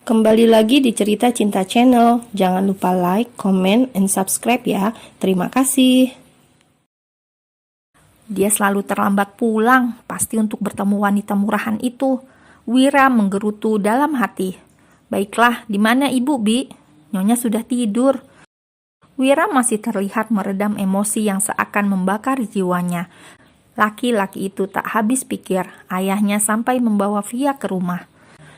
Kembali lagi di Cerita Cinta Channel. Jangan lupa like, comment, and subscribe ya. Terima kasih. Dia selalu terlambat pulang, pasti untuk bertemu wanita murahan itu. Wira menggerutu dalam hati. Baiklah, di mana ibu, Bi? Nyonya sudah tidur. Wira masih terlihat meredam emosi yang seakan membakar jiwanya. Laki-laki itu tak habis pikir, ayahnya sampai membawa Via ke rumah.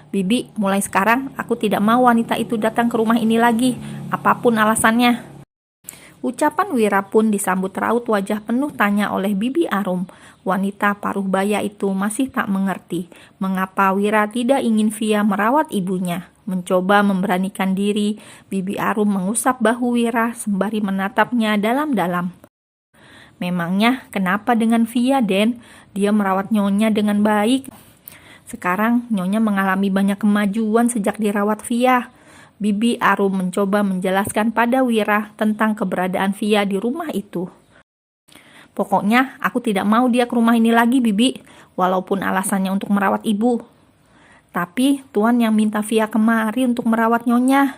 Bibi, mulai sekarang aku tidak mau wanita itu datang ke rumah ini lagi, apapun alasannya. Ucapan Wira pun disambut raut wajah penuh tanya oleh Bibi Arum. Wanita paruh baya itu masih tak mengerti mengapa Wira tidak ingin Via merawat ibunya. Mencoba memberanikan diri, Bibi Arum mengusap bahu Wira sembari menatapnya dalam-dalam. Memangnya kenapa dengan Via, Den? Dia merawat Nyonya dengan baik. Sekarang Nyonya mengalami banyak kemajuan sejak dirawat Via. Bibi Arum mencoba menjelaskan pada Wira tentang keberadaan Via di rumah itu. Pokoknya aku tidak mau dia ke rumah ini lagi, Bibi, walaupun alasannya untuk merawat ibu. Tapi Tuan yang minta Via kemari untuk merawat Nyonya.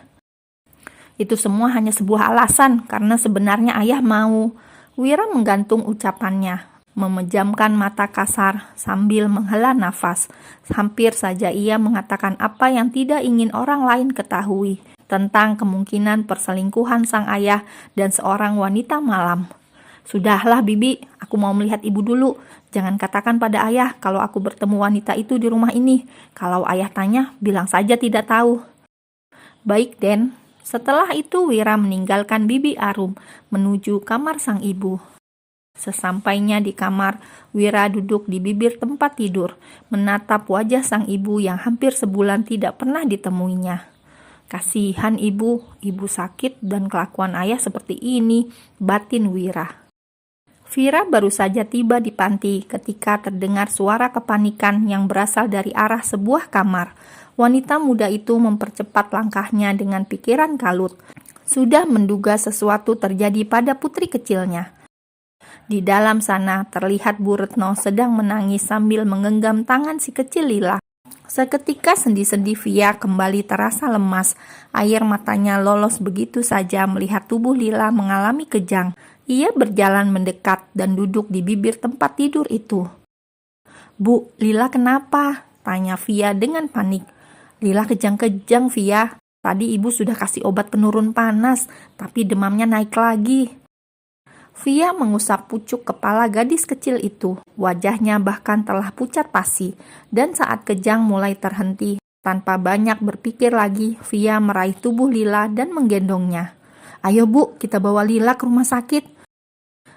Itu semua hanya sebuah alasan karena sebenarnya ayah mau. Wira menggantung ucapannya, memejamkan mata kasar sambil menghela nafas. Hampir saja ia mengatakan apa yang tidak ingin orang lain ketahui tentang kemungkinan perselingkuhan sang ayah dan seorang wanita malam. Sudahlah Bibi, aku mau melihat ibu dulu. Jangan katakan pada ayah kalau aku bertemu wanita itu di rumah ini. Kalau ayah tanya, bilang saja tidak tahu. Baik, Den. Setelah itu Wira meninggalkan Bibi Arum menuju kamar sang ibu. Sesampainya di kamar, Wira duduk di bibir tempat tidur, menatap wajah sang ibu yang hampir sebulan tidak pernah ditemuinya. Kasihan ibu sakit dan kelakuan ayah seperti ini, batin Wira. Vira baru saja tiba di panti ketika terdengar suara kepanikan yang berasal dari arah sebuah kamar. Wanita muda itu mempercepat langkahnya dengan pikiran kalut. Sudah menduga sesuatu terjadi pada putri kecilnya. Di dalam sana terlihat Bu Retno sedang menangis sambil menggenggam tangan si kecil Lila. Seketika sendi-sendi Via kembali terasa lemas. Air matanya lolos begitu saja melihat tubuh Lila mengalami kejang. Ia berjalan mendekat dan duduk di bibir tempat tidur itu. Bu, Lila kenapa? Tanya Via dengan panik. Lila kejang-kejang, Via. Tadi ibu sudah kasih obat penurun panas, tapi demamnya naik lagi. Via mengusap pucuk kepala gadis kecil itu. Wajahnya bahkan telah pucat pasi, dan saat kejang mulai terhenti. Tanpa banyak berpikir lagi, Via meraih tubuh Lila dan menggendongnya. Ayo Bu, kita bawa Lila ke rumah sakit.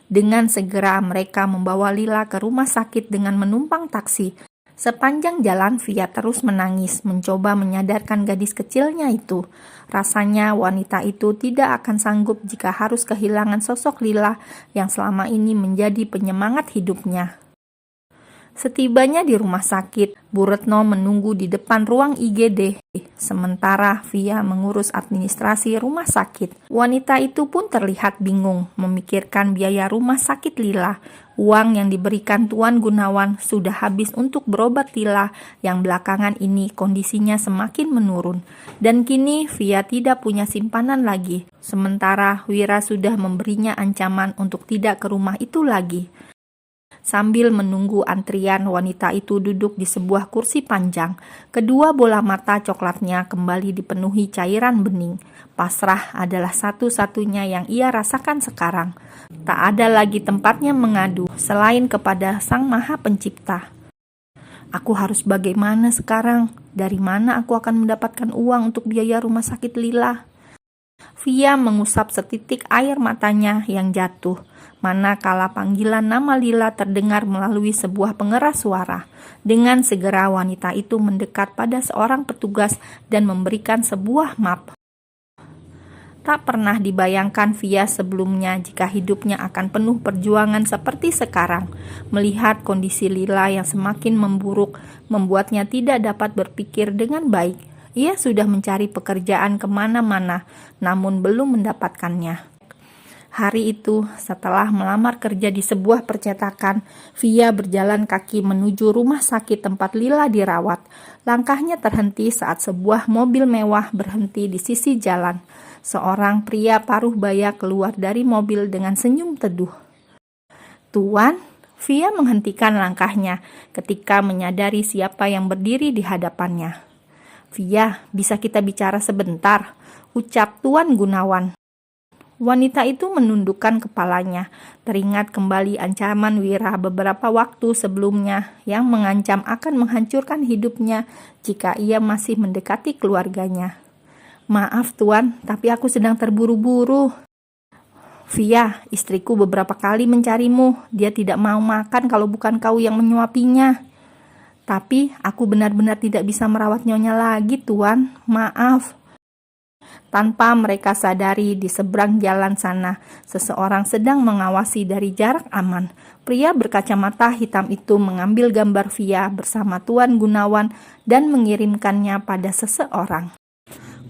Dengan segera mereka membawa Lila ke rumah sakit dengan menumpang taksi. Sepanjang jalan Via terus menangis, mencoba menyadarkan gadis kecilnya itu. Rasanya wanita itu tidak akan sanggup jika harus kehilangan sosok Lila yang selama ini menjadi penyemangat hidupnya. Setibanya di rumah sakit, Bu Retno menunggu di depan ruang IGD. Sementara Via mengurus administrasi rumah sakit. Wanita itu pun terlihat bingung memikirkan biaya rumah sakit Lila. Uang yang diberikan Tuan Gunawan sudah habis untuk berobat Lila yang belakangan ini kondisinya semakin menurun. Dan kini Via tidak punya simpanan lagi. Sementara Wira sudah memberinya ancaman untuk tidak ke rumah itu lagi. Sambil menunggu antrian, wanita itu duduk di sebuah kursi panjang. Kedua bola mata coklatnya kembali dipenuhi cairan bening. Pasrah adalah satu-satunya yang ia rasakan sekarang. Tak ada lagi tempatnya mengadu selain kepada Sang Maha Pencipta. Aku harus bagaimana sekarang? Dari mana aku akan mendapatkan uang untuk biaya rumah sakit Lila? Via mengusap setitik air matanya yang jatuh. Manakala panggilan nama Lila terdengar melalui sebuah pengeras suara. Dengan segera wanita itu mendekat pada seorang petugas dan memberikan sebuah map. Tak pernah dibayangkan Via sebelumnya jika hidupnya akan penuh perjuangan seperti sekarang. Melihat kondisi Lila yang semakin memburuk membuatnya tidak dapat berpikir dengan baik. Ia sudah mencari pekerjaan kemana-mana, namun belum mendapatkannya. Hari itu, setelah melamar kerja di sebuah percetakan, Via berjalan kaki menuju rumah sakit tempat Lila dirawat. Langkahnya terhenti saat sebuah mobil mewah berhenti di sisi jalan. Seorang pria paruh baya keluar dari mobil dengan senyum teduh. "Tuan," Via menghentikan langkahnya ketika menyadari siapa yang berdiri di hadapannya. "Via, bisa kita bicara sebentar?" ucap Tuan Gunawan. Wanita itu menundukkan kepalanya, teringat kembali ancaman Wira beberapa waktu sebelumnya yang mengancam akan menghancurkan hidupnya jika ia masih mendekati keluarganya. "Maaf Tuan, tapi aku sedang terburu-buru." "Via, istriku beberapa kali mencarimu. Dia tidak mau makan kalau bukan kau yang menyuapinya." "Tapi aku benar-benar tidak bisa merawat nyonya lagi, Tuan. Maaf." Tanpa mereka sadari, di seberang jalan sana, seseorang sedang mengawasi dari jarak aman. Pria berkacamata hitam itu mengambil gambar Via bersama Tuan Gunawan dan mengirimkannya pada seseorang.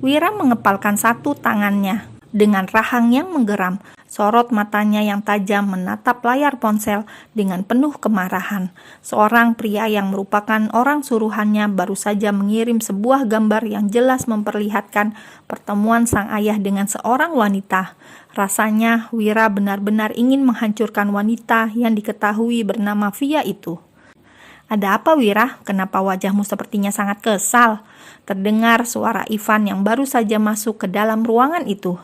Wira mengepalkan satu tangannya dengan rahang yang menggeram. Sorot matanya yang tajam menatap layar ponsel dengan penuh kemarahan. Seorang pria yang merupakan orang suruhannya baru saja mengirim sebuah gambar yang jelas memperlihatkan pertemuan sang ayah dengan seorang wanita. Rasanya Wira benar-benar ingin menghancurkan wanita yang diketahui bernama Via itu. "Ada apa Wira? Kenapa wajahmu sepertinya sangat kesal?" Terdengar suara Ivan yang baru saja masuk ke dalam ruangan itu.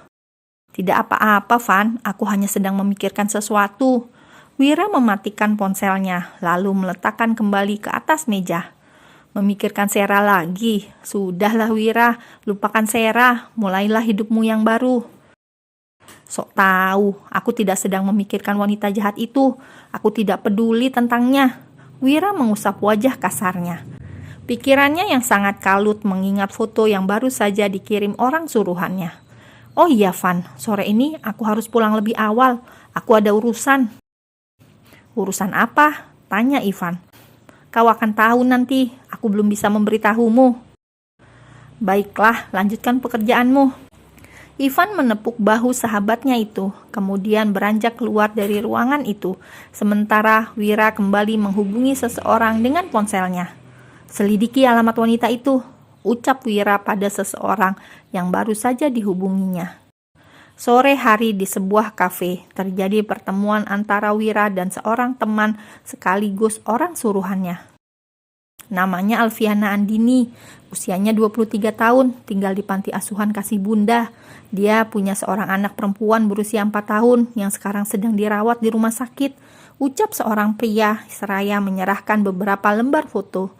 "Tidak apa-apa, Van. Aku hanya sedang memikirkan sesuatu." Wira mematikan ponselnya, lalu meletakkan kembali ke atas meja. "Memikirkan Sera lagi? Sudahlah Wira, lupakan Sera. Mulailah hidupmu yang baru." "Sok tahu, aku tidak sedang memikirkan wanita jahat itu. Aku tidak peduli tentangnya." Wira mengusap wajah kasarnya. Pikirannya yang sangat kalut mengingat foto yang baru saja dikirim orang suruhannya. "Oh iya Van, sore ini aku harus pulang lebih awal. Aku ada urusan." "Urusan apa?" tanya Ivan. "Kau akan tahu nanti, aku belum bisa memberitahumu." "Baiklah, lanjutkan pekerjaanmu." Ivan menepuk bahu sahabatnya itu, kemudian beranjak keluar dari ruangan itu. Sementara Wira kembali menghubungi seseorang dengan ponselnya. "Selidiki alamat wanita itu," ucap Wira pada seseorang yang baru saja dihubunginya. Sore hari di sebuah kafe, terjadi pertemuan antara Wira dan seorang teman sekaligus orang suruhannya. Namanya Alfiana Andini, usianya 23 tahun, tinggal di panti asuhan Kasih Bunda. Dia punya seorang anak perempuan berusia 4 tahun yang sekarang sedang dirawat di rumah sakit, ucap seorang pria seraya menyerahkan beberapa lembar foto.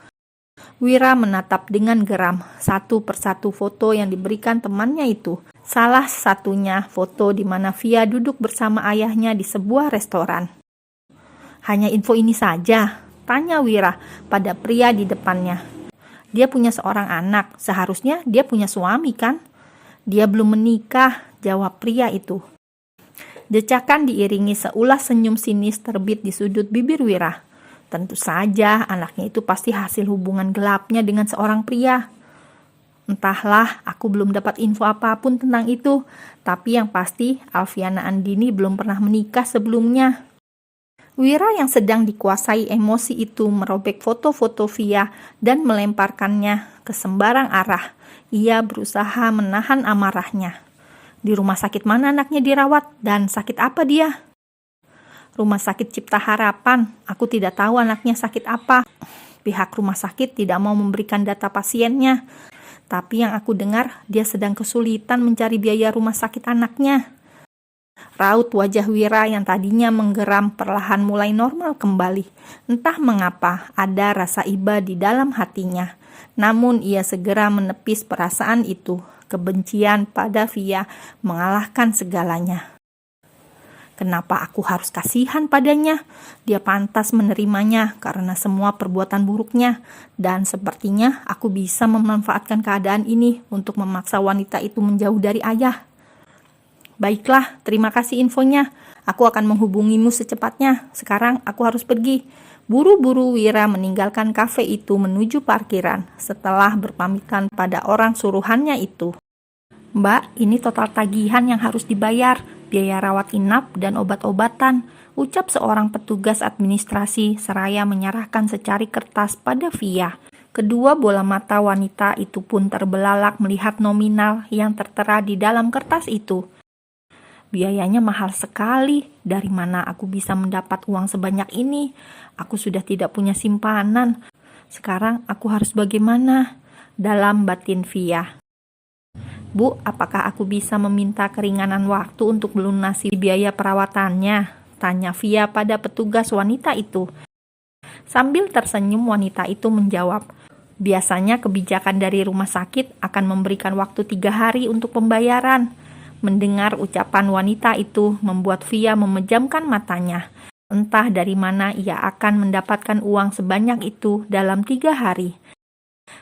Wira menatap dengan geram satu persatu foto yang diberikan temannya itu. Salah satunya foto di mana Via duduk bersama ayahnya di sebuah restoran. "Hanya info ini saja?" tanya Wira pada pria di depannya. "Dia punya seorang anak, seharusnya dia punya suami kan?" "Dia belum menikah," jawab pria itu. Decakan diiringi seulas senyum sinis terbit di sudut bibir Wira. Tentu saja anaknya itu pasti hasil hubungan gelapnya dengan seorang pria. Entahlah, aku belum dapat info apapun tentang itu. Tapi yang pasti Alfiana Andini belum pernah menikah sebelumnya. Wira yang sedang dikuasai emosi itu merobek foto-foto Via dan melemparkannya ke sembarang arah. Ia berusaha menahan amarahnya. Di rumah sakit mana anaknya dirawat dan sakit apa dia? Rumah sakit Cipta Harapan. Aku tidak tahu anaknya sakit apa. Pihak rumah sakit tidak mau memberikan data pasiennya. Tapi yang aku dengar, dia sedang kesulitan mencari biaya rumah sakit anaknya. Raut wajah Wira yang tadinya menggeram perlahan mulai normal kembali. Entah mengapa ada rasa iba di dalam hatinya. Namun ia segera menepis perasaan itu. Kebencian pada Via mengalahkan segalanya. Kenapa aku harus kasihan padanya? Dia pantas menerimanya karena semua perbuatan buruknya. Dan sepertinya aku bisa memanfaatkan keadaan ini untuk memaksa wanita itu menjauh dari ayah. Baiklah, terima kasih infonya. Aku akan menghubungimu secepatnya. Sekarang aku harus pergi. Buru-buru Wira meninggalkan kafe itu menuju parkiran setelah berpamitan pada orang suruhannya itu. Mbak, ini total tagihan yang harus dibayar. biaya rawat inap dan obat-obatan, ucap seorang petugas administrasi seraya menyerahkan secari kertas pada Via. Kedua bola mata wanita itu pun terbelalak melihat nominal yang tertera di dalam kertas itu. Biayanya mahal sekali. Dari mana aku bisa mendapat uang sebanyak ini? Aku sudah tidak punya simpanan. Sekarang aku harus bagaimana? Dalam batin Via. Bu, apakah aku bisa meminta keringanan waktu untuk melunasi biaya perawatannya? Tanya Via pada petugas wanita itu. Sambil tersenyum wanita itu menjawab, biasanya kebijakan dari rumah sakit akan memberikan waktu 3 hari untuk pembayaran. Mendengar ucapan wanita itu membuat Via memejamkan matanya. Entah dari mana ia akan mendapatkan uang sebanyak itu dalam 3 hari.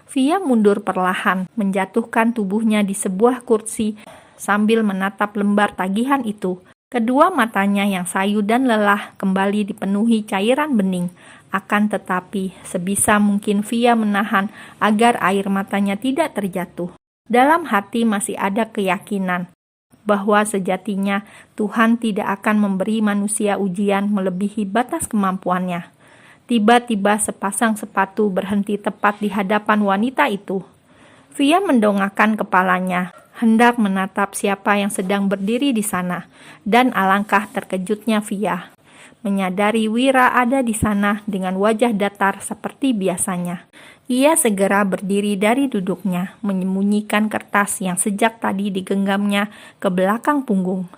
Via mundur perlahan, menjatuhkan tubuhnya di sebuah kursi sambil menatap lembar tagihan itu. Kedua matanya yang sayu dan lelah kembali dipenuhi cairan bening. Akan tetapi, sebisa mungkin Via menahan agar air matanya tidak terjatuh. Dalam hati masih ada keyakinan bahwa sejatinya Tuhan tidak akan memberi manusia ujian melebihi batas kemampuannya. Tiba-tiba sepasang sepatu berhenti tepat di hadapan wanita itu. Via mendongakkan kepalanya, hendak menatap siapa yang sedang berdiri di sana, dan alangkah terkejutnya Via menyadari Wira ada di sana dengan wajah datar seperti biasanya. Ia segera berdiri dari duduknya, menyembunyikan kertas yang sejak tadi digenggamnya ke belakang punggung.